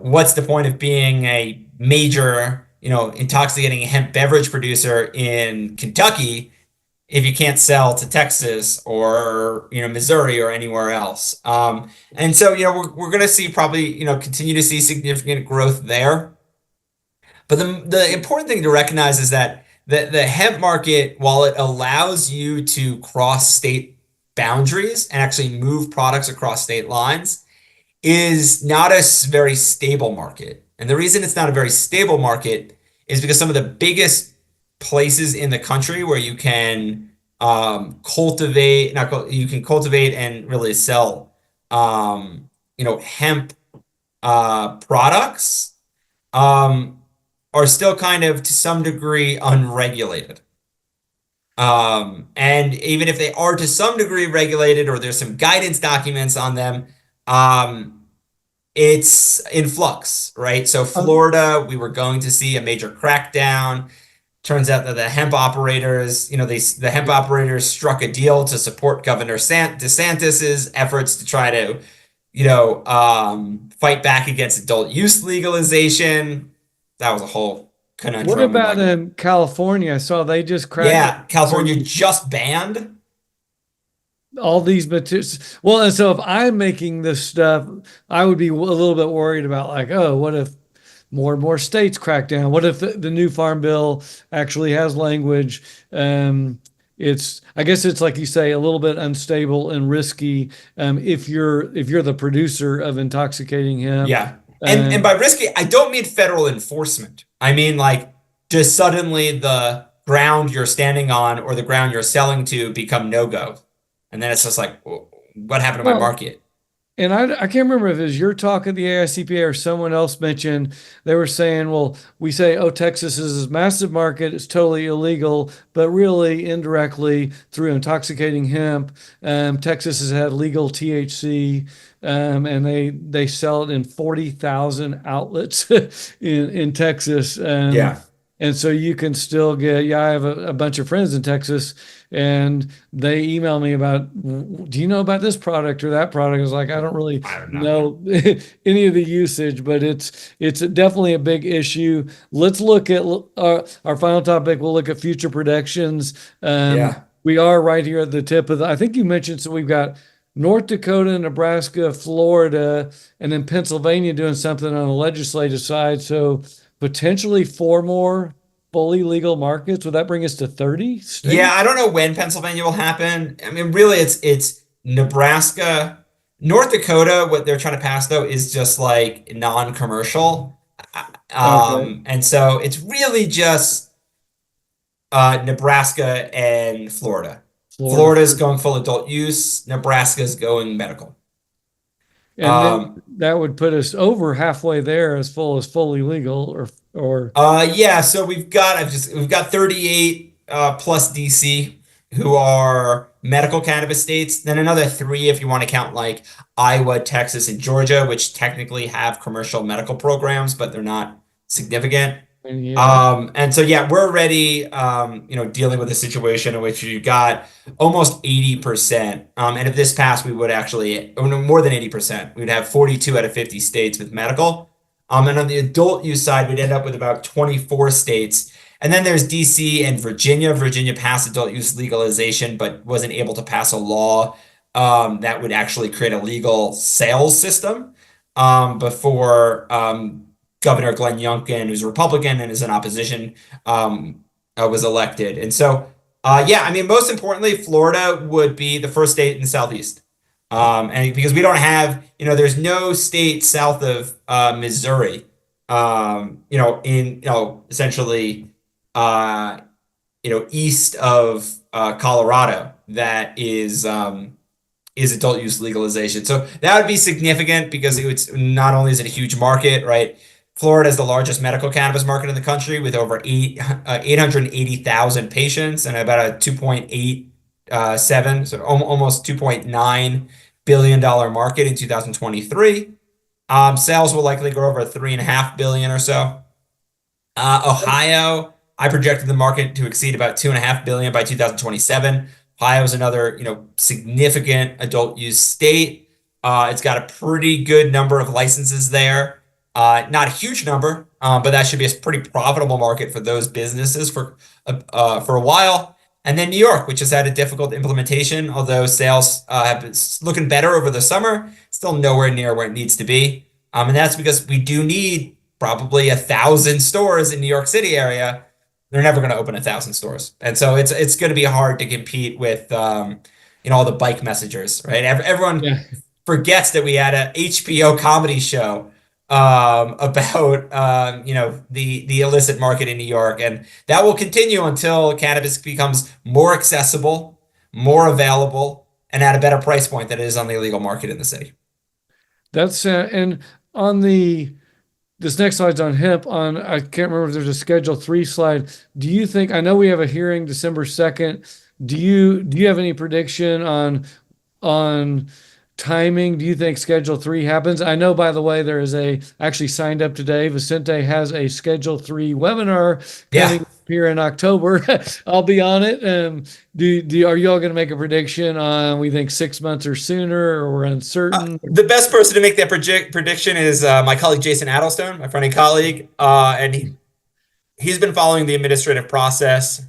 what's the point of being a major, intoxicating hemp beverage producer in Kentucky if you can't sell to Texas or, Missouri or anywhere else. And so, we're going to see probably, continue to see significant growth there. But the important thing to recognize is that the hemp market, while it allows you to cross state boundaries and actually move products across state lines, is not a very stable market. And the reason it's not a very stable market is because some of the biggest places in the country where you can cultivate and really sell hemp products are still kind of to some degree unregulated. And even if they are to some degree regulated or there's some guidance documents on them, it's in flux, right? So Florida, we were going to see a major crackdown. Turns out that the hemp operators struck a deal to support Governor DeSantis's efforts to try to, fight back against adult use legalization. That was a whole conundrum. What about in California? I saw they just cracked. Yeah, California just banned all these materials. Well, and so if I'm making this stuff, I would be a little bit worried about what if more and more states crack down? What if the new Farm Bill actually has language? I guess it's like you say, a little bit unstable and risky if you're the producer of intoxicating hemp. Yeah. And by risky, I don't mean federal enforcement. I mean just suddenly the ground you're standing on or the ground you're selling to become no-go. And then it's just what happened to my market? And I can't remember if it was your talk at the AICPA or someone else mentioned, they were saying, well, we say, oh, Texas is this massive market, it's totally illegal, but really indirectly through intoxicating hemp, Texas has had legal THC, and they sell it in 40,000 outlets in Texas. Yeah. And so you can still I have a bunch of friends in Texas, and they email me about, do you know about this product or that product? I was like, I don't really know any of the usage, but it's definitely a big issue. Let's look at our final topic. We'll look at future predictions. We are right here at the tip of I think you mentioned, so we've got North Dakota, Nebraska, Florida, and then Pennsylvania doing something on the legislative side. So potentially 4 more fully legal markets. Would that bring us to 30 states? Yeah, I don't know when Pennsylvania will happen. I mean, really, it's Nebraska. North Dakota, what they're trying to pass, though, is just non-commercial. Okay. And so it's really just Nebraska and Florida. Florida's going full adult use. Nebraska's going medical. And then that would put us over halfway there as fully legal or yeah, so we've got 38 plus DC. who are medical cannabis states, then another three if you want to count like Iowa, Texas, and Georgia, which technically have commercial medical programs, but they're not significant. And yeah, And so yeah, we're already dealing with a situation in which you got almost 80%. And if this passed, we would actually, or no, more than 80%. We'd have 42 out of 50 states with medical. And on the adult use side, we'd end up with about 24 states. And then there's DC and Virginia. Virginia passed adult use legalization, but wasn't able to pass a law that would actually create a legal sales system before Governor Glenn Youngkin, who's a Republican and is in opposition, was elected. And so, yeah, I mean, most importantly, Florida would be the first state in the Southeast. And because we don't have, there's no state south of Missouri, essentially, east of Colorado that is adult use legalization. So that would be significant because it's not only is it a huge market, right? Florida is the largest medical cannabis market in the country with over 880,000 patients and about a 2.87, so almost $2.9 billion market in 2023. Sales will likely grow over 3.5 billion or so. Ohio, I projected the market to exceed about 2.5 billion by 2027. Ohio is another, significant adult use state. It's got a pretty good number of licenses there. Not a huge number, but that should be a pretty profitable market for those businesses for a while. And then New York, which has had a difficult implementation, although sales have been looking better over the summer, still nowhere near where it needs to be. And that's because we do need probably 1,000 stores in New York City area. They're never going to open 1,000 stores, and so it's going to be hard to compete with all the bike messengers, right? Everyone yeah. forgets that we had a HBO comedy show about the illicit market in New York, and that will continue until cannabis becomes more accessible, more available, and at a better price point than it is on the illegal market in the city. That's and on the this next slide's on hemp. On I can't remember if there's a Schedule 3 slide. Do you think I know we have a hearing December 2nd? Do you have any prediction on timing? Do you think Schedule 3 happens? I know, by the way, there is I actually signed up today. Vicente has a Schedule 3 webinar coming Yeah. up here in October. I'll be on it. Are you all going to make a prediction on we think 6 months or sooner, or we're uncertain? The best person to make that prediction is my colleague Jason Adelstone, my friend and colleague, and he's been following the administrative process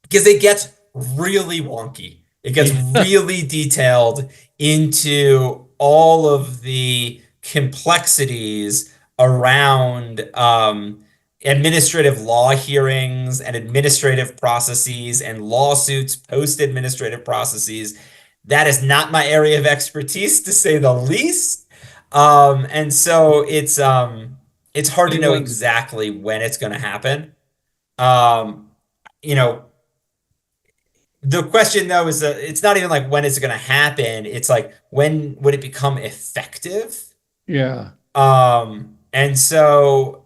because it gets really wonky. It gets really detailed into all of the complexities around administrative law hearings and administrative processes and lawsuits, post-administrative processes. That is not my area of expertise, to say the least. And so it's hard to know Anyone's exactly when it's going to happen. Um, you know, the question though is that it's not even like when is it going to happen. It's like when would it become effective? Yeah, And so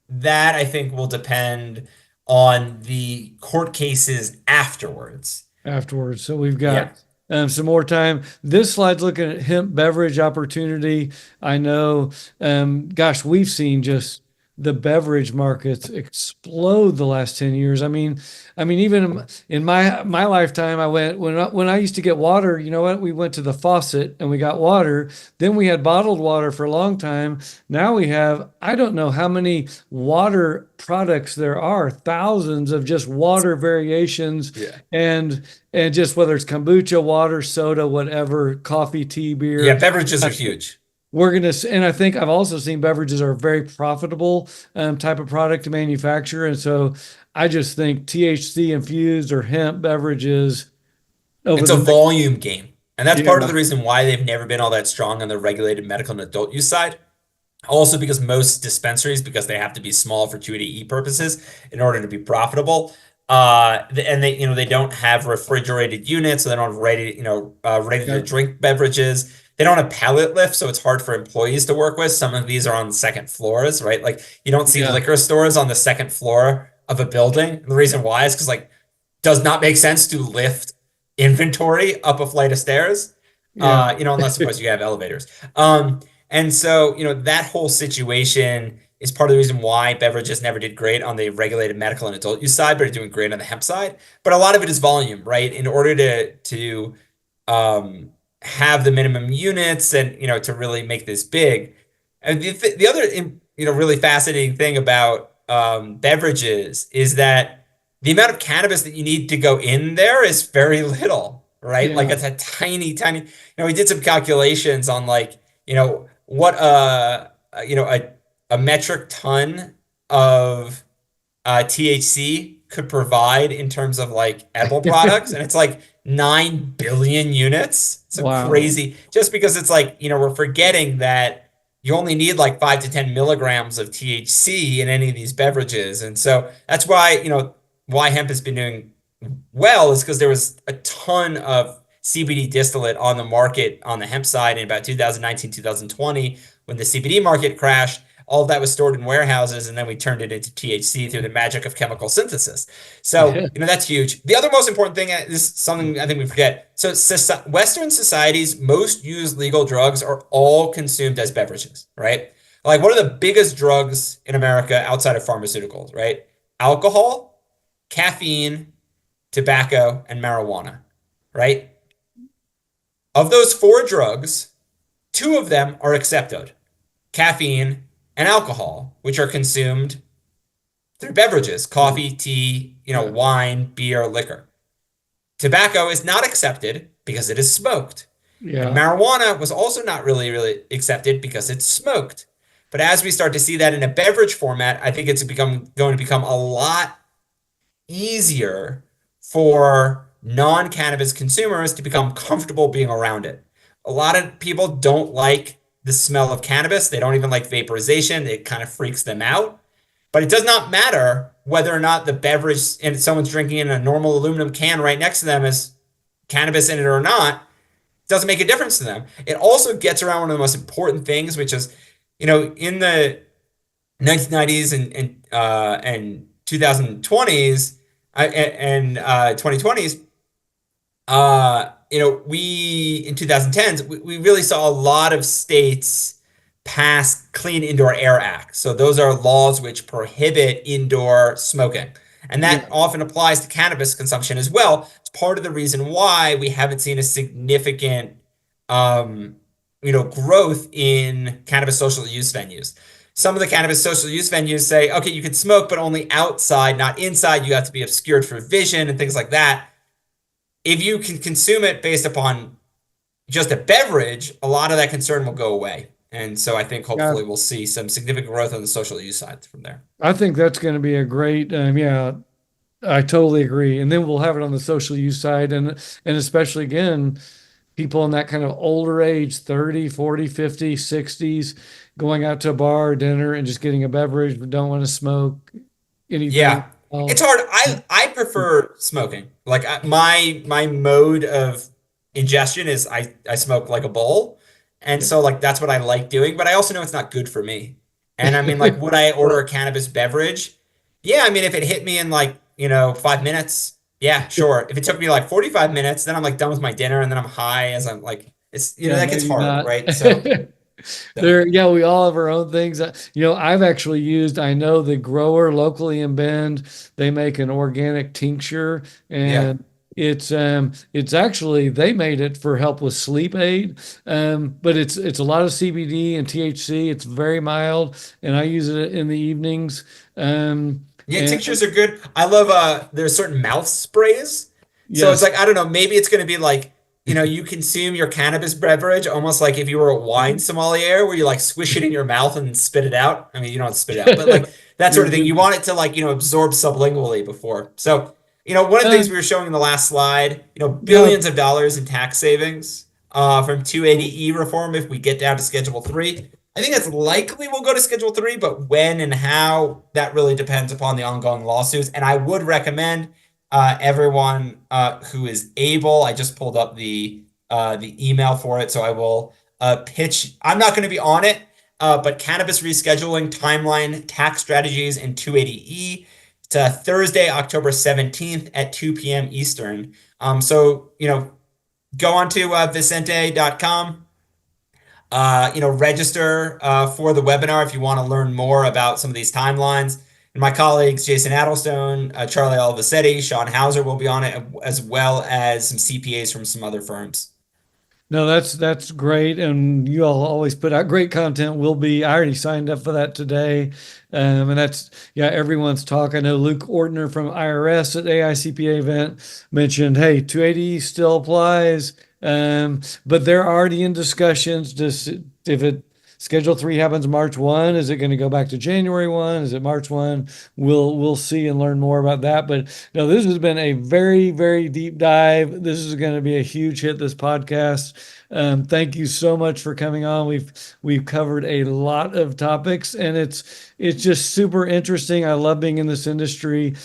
that I think will depend on the court cases afterwards. afterwards. So we've Yeah. got some more time. This slide's looking at hemp beverage opportunity. I know, gosh, we've seen just the beverage markets explode the last 10 years. I mean, even in my lifetime, I went when I used to get water, you know what? We went to the faucet and we got water. Then we had bottled water for a long time. Now we have, I don't know how many water products there are, thousands of just water variations. Yeah. And just whether it's kombucha, water, soda, whatever, coffee, tea, beer. Yeah, beverages are huge. And I think I've also seen beverages are a very profitable type of product to manufacture. And so I just think THC infused or hemp beverages over It's a the volume game. And that's part of yeah, the reason why they've never been all that strong on the regulated medical and adult use side. Also because most dispensaries, because they have to be small for 280E purposes in order to be profitable, and they don't have refrigerated units, so they don't have ready to yeah, drink beverages. They don't have pallet lifts, so it's hard for employees to work with. Some of these are on the second floors, right? Like you don't see yeah, liquor stores on the second floor of a building. And the reason why is because like does not make sense to lift inventory up a flight of stairs, Yeah. unless of course you have elevators. And so, that whole situation is part of the reason why beverages never did great on the regulated medical and adult use side, but are doing great on the hemp side. But a lot of it is volume, right? In order to um, have the minimum units and to really make this big. And the other really fascinating thing about beverages is that the amount of cannabis that you need to go in there is very little, right? Like Yeah. it's a tiny, tiny. We did some calculations on like what a metric ton of THC could provide in terms of like edible products, and it's like 9 billion units. So Wow. crazy, just because it's like, we're forgetting that you only need like 5 to 10 milligrams of THC in any of these beverages. And so that's why, why hemp has been doing well is because there was a ton of CBD distillate on the market on the hemp side in about 2019, 2020, when the CBD market crashed. All of that was stored in warehouses, and then we turned it into THC through the magic of chemical synthesis. So, Yeah. that's huge. The other most important thing is something I think we forget. So, Western societies, most used legal drugs are all consumed as beverages, right? Like, what are the biggest drugs in America outside of pharmaceuticals, right? Alcohol, caffeine, tobacco, and marijuana, right? Of those four drugs, two of them are accepted: caffeine and alcohol, which are consumed through beverages, coffee, tea, Yeah. wine, beer, liquor. Tobacco is not accepted because it is smoked. And Yeah. marijuana was also not really, really accepted because it's smoked. But as we start to see that in a beverage format, I think it's going to become a lot easier for non-cannabis consumers to become comfortable being around it. A lot of people don't like the smell of cannabis. They don't even like vaporization. It kind of freaks them out. But it does not matter whether or not the beverage and someone's drinking in a normal aluminum can right next to them is cannabis in it or not. It doesn't make a difference to them. It also gets around one of the most important things, which is, in the 1990s and 2020s and 2020s, we in 2010s we really saw a lot of states pass Clean Indoor Air Act. So those are laws which prohibit indoor smoking, and that Yeah. often applies to cannabis consumption as well. It's part of the reason why we haven't seen a significant, um, growth in cannabis social use venues. Some of the cannabis social use venues say, okay, you can smoke, but only outside, not inside. You have to be obscured for vision and things like that. If you can consume it based upon just a beverage, a lot of that concern will go away. And so I think Yeah. hopefully we'll see some significant growth on the social use side from there. I think that's going to be a great, yeah, I totally agree. And then we'll have it on the social use side and especially again, people in that kind of older age, 30, 40, 50, 60s, going out to a bar, or dinner and just getting a beverage, but don't want to smoke anything Yeah, it's else. hard. I prefer smoking. Like my mode of ingestion is I smoke like a bowl, and Yeah. so like that's what I like doing. But I also know it's not good for me. And I mean, like, would I order a cannabis beverage? Yeah, I mean, if it hit me in like 5 minutes, yeah, sure. If it took me like 45 minutes, then I'm like done with my dinner, and then I'm high as I'm like it's Yeah, that gets maybe hard, not. right? So There, yeah, we all have our own things. I've actually used, I know the grower locally in Bend, they make an organic tincture yeah. and it's actually they made it for help with sleep aid. But it's a lot of CBD and THC. It's very mild and I use it in the evenings. Yeah, And tinctures are good. I love there's certain mouth sprays. So it's yes. like, I don't know, maybe it's gonna be like, you consume your cannabis beverage almost like if you were a wine sommelier where you like swish it in your mouth and spit it out. I mean, you don't spit it out, but like that sort You're of thing. You good. want it to like, absorb sublingually before. So, one of the things we were showing in the last slide, Yeah, billions of dollars in tax savings from 280E reform if we get down to Schedule 3. I think it's likely we'll go to Schedule 3, but when and how, that really depends upon the ongoing lawsuits. And I would recommend everyone who is able, I just pulled up the email for it, so I will pitch. I'm not going to be on it, but cannabis rescheduling, timeline, tax strategies, and 280E. It's Thursday, October 17th at 2 p.m. Eastern. So, go on to Vicente.com, register for the webinar if you want to learn more about some of these timelines. And my colleagues, Jason Adelstone, Charlie Olivesetti, Sean Hauser will be on it, as well as some CPAs from some other firms. No, that's great, and you all always put out great content. I already signed up for that today, and that's yeah. Everyone's talk. I know Luke Ortner from IRS at AICPA event mentioned, hey, 280 still applies, but they're already in discussions. Just if it Schedule 3 happens March 1. Is it going to go back to January 1? Is it March 1? We'll see and learn more about that. But no, this has been a very, very deep dive. This is going to be a huge hit, this podcast. Thank you so much for coming on. We've covered a lot of topics, and it's just super interesting. I love being in this industry.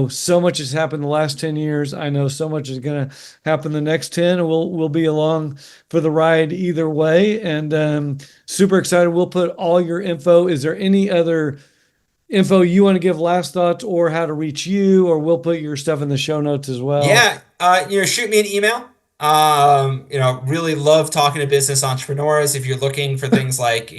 So much has happened the last 10 years. I know so much is going to happen the next 10, and we'll be along for the ride either way. And super excited. We'll put all your info. Is there any other info you want to give, last thoughts, or how to reach you? Or we'll put your stuff in the show notes as well. Yeah, shoot me an email. Really love talking to business entrepreneurs. If you're looking for things like,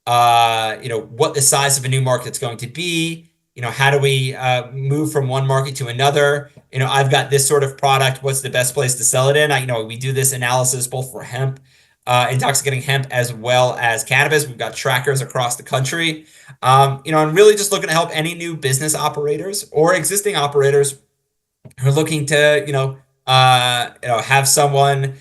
what the size of a new market's going to be, how do we move from one market to another? I've got this sort of product. What's the best place to sell it in? We do this analysis both for hemp, intoxicating hemp, as well as cannabis. We've got trackers across the country. I'm really just looking to help any new business operators or existing operators who are looking to, have someone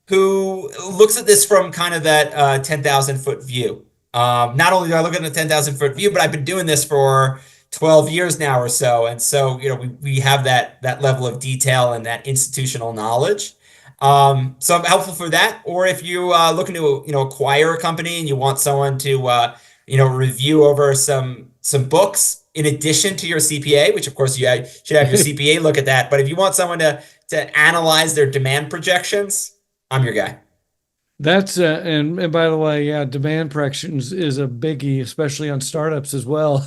who looks at this from kind of that 10,000-foot view. Not only do I look at the 10,000-foot view, but I've been doing this for 12 years now or so. And so, we have that level of detail and that institutional knowledge. So I'm helpful for that. Or if you looking to, acquire a company and you want someone to, review over some books in addition to your CPA, which of course you should have your CPA look at that. But if you want someone to analyze their demand projections, I'm your guy. That's and by the way, yeah, demand projections is a biggie, especially on startups as well.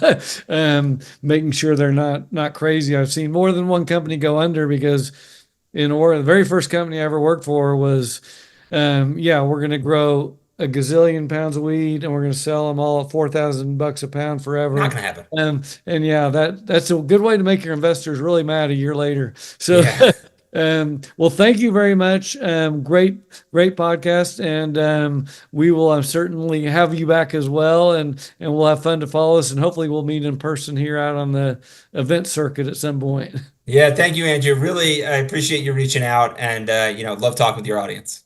Making sure they're not crazy. I've seen more than one company go under because the very first company I ever worked for was, we're going to grow a gazillion pounds of weed and we're going to sell them all at $4,000 a pound forever. Not gonna happen. And yeah, that's a good way to make your investors really mad a year later. So, Yeah. well, thank you very much. Great podcast. And we will certainly have you back as well. And we'll have fun to follow us. And hopefully we'll meet in person here out on the event circuit at some point. Yeah, thank you, Andrew. Really, I appreciate you reaching out and, love talking with your audience.